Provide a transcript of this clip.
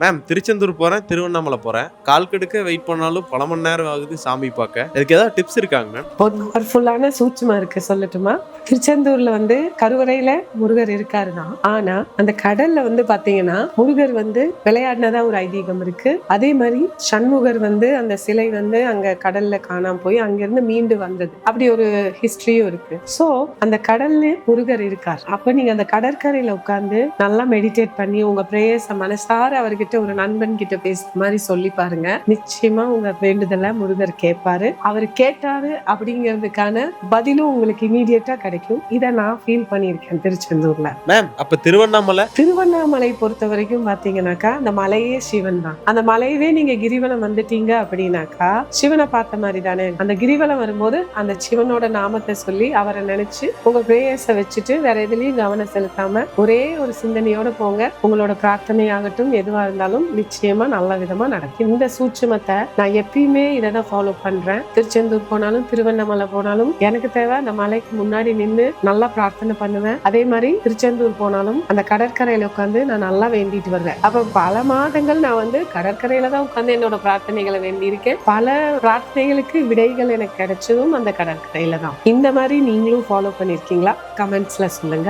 Ma'am Tiruchendur போறேன், திருவண்ணாமலை போறேன். கால் கெடுக்க வெயிட் பண்ணாலும் பல மணி நேரம் ஆகுது சாமி பார்க்க. இதுக்கு ஏதாவது டிப்ஸ் இருக்காங்க மேம்? ஒரு பவர்ஃபுல்லான சூட்சுமம் இருக்கு, சொல்லட்டுமா? திருச்செந்தூர்ல கருவறையில முருகர் இருக்காருதான். ஆனா அந்த கடல்ல பாத்தீங்கன்னா முருகர் விளையாடினதா ஒரு ஐதீகம் இருக்கு. அதே மாதிரி சண்முகர் அந்த சிலை அங்க கடல்ல காணாம போய் அங்கிருந்து மீண்டு வந்தது, அப்படி ஒரு ஹிஸ்டரியும் இருக்கு. சோ அந்த கடல்ல முருகர் இருக்கார். அப்ப நீங்க அந்த கடற்கரையில உட்கார்ந்து நல்லா மெடிடேட் பண்ணி உங்க பிரேயர்ஸ மனசார அவர்கிட்ட ஒரு நண்பன் கிட்ட பேசுற மாதிரி சொல்லி பாருங்க. நிச்சயமா உங்க வேண்டுதலை முருகர் கேட்பாரு. அவர் கேட்டாரு அப்படிங்கிறதுக்கான பதிலும் உங்களுக்கு இமீடியட்டா கிடைக்கும். இதை நான் ஃபீல் பண்ணியிருக்கேன் திருச்செந்தூர்ல. மேம் அப்ப திருவண்ணாமலை பொறுத்த வரைக்கும் பாத்தீங்கன்னாக்கா அந்த மலையே சிவன் தான். அந்த மலையவே நீங்க கிரிவலம் வந்துட்டீங்க அப்படின்னாக்கா சிவனை பார்த்த மாதிரி தானே. அந்த கிரிவலம் வரும்போது அந்த சிவனோட நாமத்தை சொல்லி அவரை நினைச்சு உங்க பிரேயர்ஸை வச்சுட்டு வேற எதுலயும் கவனம் செலுத்தாம ஒரே ஒரு சிந்தனையோட போங்க. உங்களோட பிரார்த்தனை ஆகட்டும் எதுவா இருந்தாலும் நிச்சயமா நல்ல விதமா நடக்கும். இந்த சூட்சுமத்தை நான் எப்பயுமே இதை தான் ஃபாலோ பண்றேன். திருச்செந்தூர் போனாலும் திருவண்ணாமலை போனாலும் எனக்கு தேவை அந்த மலைக்கு முன்னாடி நின்று நல்லா பிரார்த்தனை பண்ணுவேன். அதே மாதிரி திருச்செந்தூர் போனாலும் அந்த கடற்கரையில உட்காந்து நான் நல்லா வேண்டிட்டு வருவேன். அப்ப பல மாதங்கள் நான் கடற்கரையில தான் உட்காந்து என்னோட பிரார்த்தனைகளை வேண்டி இருக்கேன். பல பிரார்த்தனைகளுக்கு விடைகள் எனக்கு கிடைச்சதும் அந்த கடற்கரையில தான். இந்த மாதிரி நீங்களும் ஃபாலோ பண்ணிருக்கீங்களா? கமெண்ட்ஸ்ல சொல்லுங்க.